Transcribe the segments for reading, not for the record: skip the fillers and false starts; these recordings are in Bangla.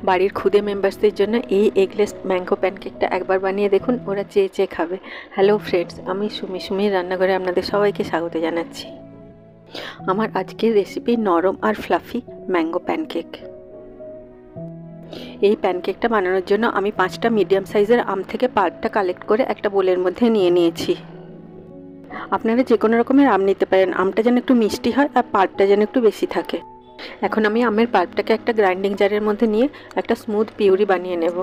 বাড়ির খুদে মেম্বার্সদের জন্য এই এগলেস ম্যাঙ্গো প্যানকেকটা একবার বানিয়ে দেখুন, ওরা চেয়ে চেয়ে খাবে। হ্যালো ফ্রেন্ডস, আমি সুমির রান্নাঘরে আপনাদের সবাইকে স্বাগত জানাচ্ছি। আমার আজকের রেসিপি নরম আর ফ্লাফি ম্যাঙ্গো প্যানকেক। এই প্যানকেকটা বানানোর জন্য আমি 5টা মিডিয়াম সাইজের আম থেকে পাল্পটা কালেক্ট করে একটা বোলের মধ্যে নিয়ে নিয়েছি। আপনারা যে কোনো রকমের আম নিতে পারেন, আমটা যেন একটু মিষ্টি হয় আর পাল্পটা যেন একটু বেশি থাকে। এখন আমি আমের পাল্পটাকে একটা গ্রাইন্ডিং জারের মধ্যে নিয়ে একটা স্মুথ পিউরি বানিয়ে নেব।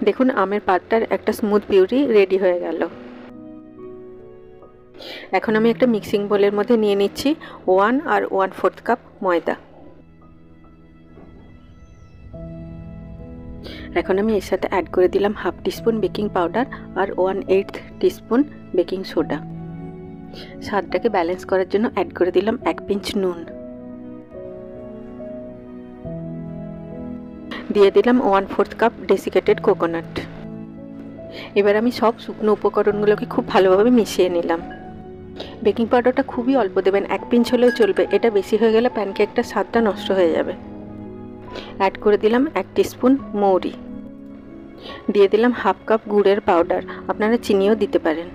দেখুন, আমের পাল্পটার একটা স্মুথ পিউরি রেডি হয়ে গেল। এখন আমি একটা মিক্সিং বোলের মধ্যে নিয়ে নিচ্ছি 1 আর 1/4 কাপ ময়দা। এখন আমি এর সাথে অ্যাড করে দিলাম 1/2 টিস্পুন বেকিং পাউডার আর 1/8 টিস্পুন বেকিং সোডা। স্বাদটাকে ব্যালেন্স করার জন্য অ্যাড করে দিলাম 1 পিঞ্চ নুন। দিয়ে দিলাম 1/4 কাপ ডেসিকেটেড কোকোনাট। এবার আমি সব শুকনো উপকরণগুলোকে খুব ভালোভাবে মিশিয়ে নিলাম। বেকিং পাউডারটা খুবই অল্প দেবেন, 1 পিঞ্চ হলেও চলবে, এটা বেশি হয়ে গেলে প্যানকেকটার স্বাদটা নষ্ট হয়ে যাবে। অ্যাড করে দিলাম 1 টিস্পুন মৌরি। দিয়ে দিলাম 1/2 কাপ গুড়ের পাউডার, আপনারা চিনিও দিতে পারেন।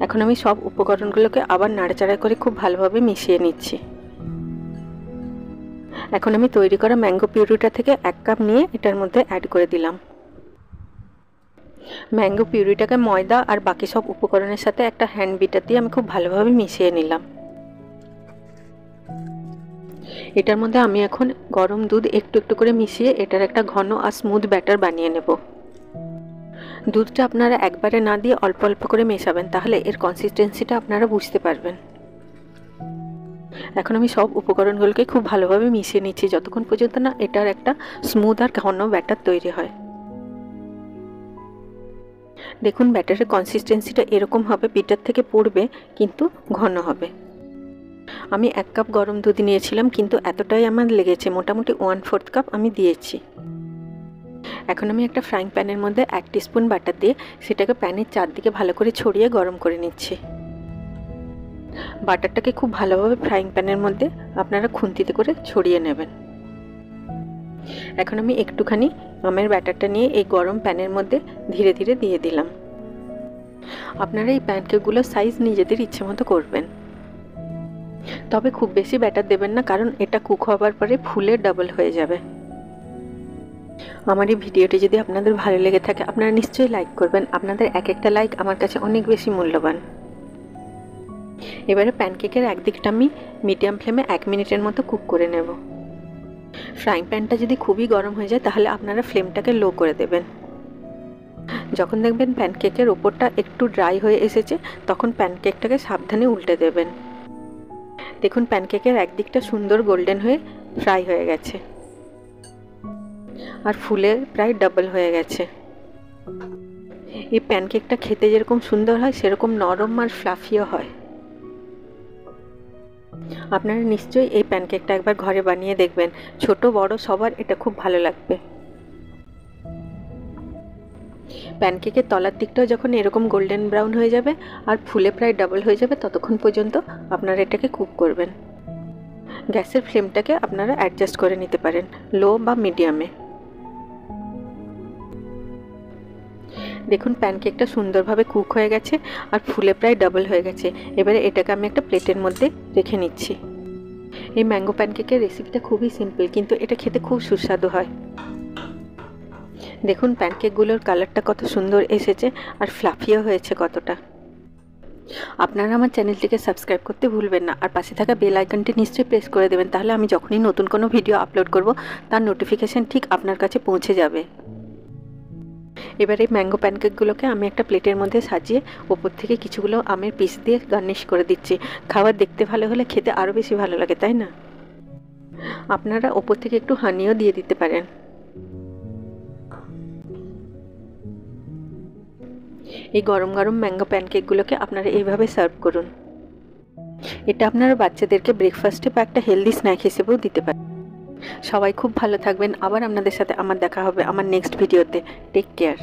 এখন আমি সব উপকরণগুলোকে আবার নাড়াচাড়া করে খুব ভালোভাবে মিশিয়ে নিচ্ছি। এখন আমি তৈরি করা ম্যাঙ্গো পিউরিটা থেকে 1 কাপ নিয়ে এটার মধ্যে অ্যাড করে দিলাম। ম্যাঙ্গো পিউরিটাকে ময়দা আর বাকি সব উপকরণের সাথে একটা হ্যান্ড বিটার দিয়ে আমি খুব ভালোভাবে মিশিয়ে নিলাম। এটার মধ্যে আমি এখন গরম দুধ একটু একটু করে মিশিয়ে এটার একটা ঘন আর স্মুথ ব্যাটার বানিয়ে নেব। দুধটা আপনারা একবারে না দিয়ে অল্প অল্প করে মেশাবেন, তাহলে এর কনসিস্টেন্সিটা আপনারা বুঝতে পারবেন। এখন আমি সব উপকরণগুলোকে খুব ভালোভাবে মিশিয়ে নিচ্ছি যতক্ষণ পর্যন্ত না এটার একটা স্মুথ আর ঘন ব্যাটার তৈরি হয়। দেখুন, ব্যাটারের কনসিস্টেন্সিটা এরকম হবে, পিঠার থেকে পড়বে কিন্তু ঘন হবে। আমি 1 কাপ গরম দুধ নিয়েছিলাম, কিন্তু এতটাই আমার লেগেছে, মোটামুটি 1/4 কাপ আমি দিয়েছি। এখন আমি একটা ফ্রাইং প্যানের মধ্যে 1 টিস্পুন বাটার দিয়ে সেটাকে প্যানের চারদিকে ভালো করে ছড়িয়ে গরম করে নিচ্ছি। বাটারটাকে খুব ভালোভাবে ফ্রাইং প্যানের মধ্যে আপনারা খুন্তিতে করে ছড়িয়ে নেবেন। এখন আমি একটুখানি আমের ব্যাটারটা নিয়ে এই গরম প্যানের মধ্যে ধীরে ধীরে দিয়ে দিলাম। আপনারা এই প্যানকেকগুলোর সাইজ নিজেদের ইচ্ছে মতো করবেন, তবে খুব বেশি ব্যাটার দেবেন না, কারণ এটা কুক হওয়ার পরে ফুলে ডাবল হয়ে যাবে। আমার এই ভিডিওটি যদি আপনাদের ভালো লেগে থাকে আপনারা নিশ্চয়ই লাইক করবেন, আপনাদের এক একটা লাইক আমার কাছে অনেক বেশি মূল্যবান। এবারে প্যানকেকের একদিকটা আমি মিডিয়াম ফ্লেমে 1 মিনিটের মতো কুক করে নেব। ফ্রাইং প্যানটা যদি খুবই গরম হয়ে যায় তাহলে আপনারা ফ্লেমটাকে লো করে দেবেন। যখন দেখবেন প্যানকেকের ওপরটা একটু ড্রাই হয়ে এসেছে তখন প্যানকেকটাকে সাবধানে উল্টে দেবেন। দেখুন, প্যানকেকের একদিকটা সুন্দর গোল্ডেন হয়ে ফ্রাই হয়ে গেছে আর ফুলে প্রায় ডাবল হয়ে গেছে। এই প্যানকেকটা খেতে যেরকম সুন্দর হয় সেরকম নরম আর ফ্লাফিও হয়। আপনারা নিশ্চয়ই এই প্যানকেকটা একবার ঘরে বানিয়ে দেখবেন, ছোট বড় সবার এটা খুব ভালো লাগবে। প্যানকেকের তলার দিকটাও যখন এরকম গোল্ডেন ব্রাউন হয়ে যাবে আর ফুলে প্রায় ডাবল হয়ে যাবে ততক্ষণ পর্যন্ত আপনারা এটাকে কুক করবেন। গ্যাসের ফ্লেমটাকে আপনারা অ্যাডজাস্ট করে নিতে পারেন, লো বা মিডিয়ামে। দেখুন, প্যানকেকটা সুন্দরভাবে কুক হয়ে গেছে আর ফুলে প্রায় ডাবল হয়ে গেছে। এবারে এটাকে আমি একটা প্লেটের মধ্যে রেখে নিচ্ছি। এই ম্যাঙ্গো প্যানকেকের রেসিপিটা খুবই সিম্পল, কিন্তু এটা খেতে খুব সুস্বাদু হয়। দেখুন, প্যানকেকগুলোর কালারটা কত সুন্দর এসেছে আর ফ্লাফিও হয়েছে কতটা। আপনারা আমার চ্যানেলটিকে সাবস্ক্রাইব করতে ভুলবেন না, আর পাশে থাকা বেল আইকনটি নিশ্চয়ই প্রেস করে দেবেন, তাহলে আমি যখনই নতুন কোনো ভিডিও আপলোড করব তার নোটিফিকেশান ঠিক আপনার কাছে পৌঁছে যাবে। এবার এই ম্যাঙ্গো প্যানকেকগুলোকে আমি একটা প্লেটের মধ্যে সাজিয়ে ওপর থেকে কিছুগুলো আমের পিস দিয়ে গার্নিশ করে দিচ্ছি। খাবার দেখতে ভালো হলে খেতে আরও বেশি ভালো লাগে, তাই না? আপনারা ওপর থেকে একটু হানিও দিয়ে দিতে পারেন। এই গরম গরম ম্যাঙ্গো প্যানকেকগুলোকে আপনারা এইভাবে সার্ভ করুন। এটা আপনারা বাচ্চাদেরকে ব্রেকফাস্টে বা একটা হেলদি স্ন্যাক হিসেবেও দিতে পারেন। সবাই খুব ভালো থাকবেন। আবার আপনাদের সাথে আমার দেখা হবে আমার নেক্সট ভিডিওতে। Take care.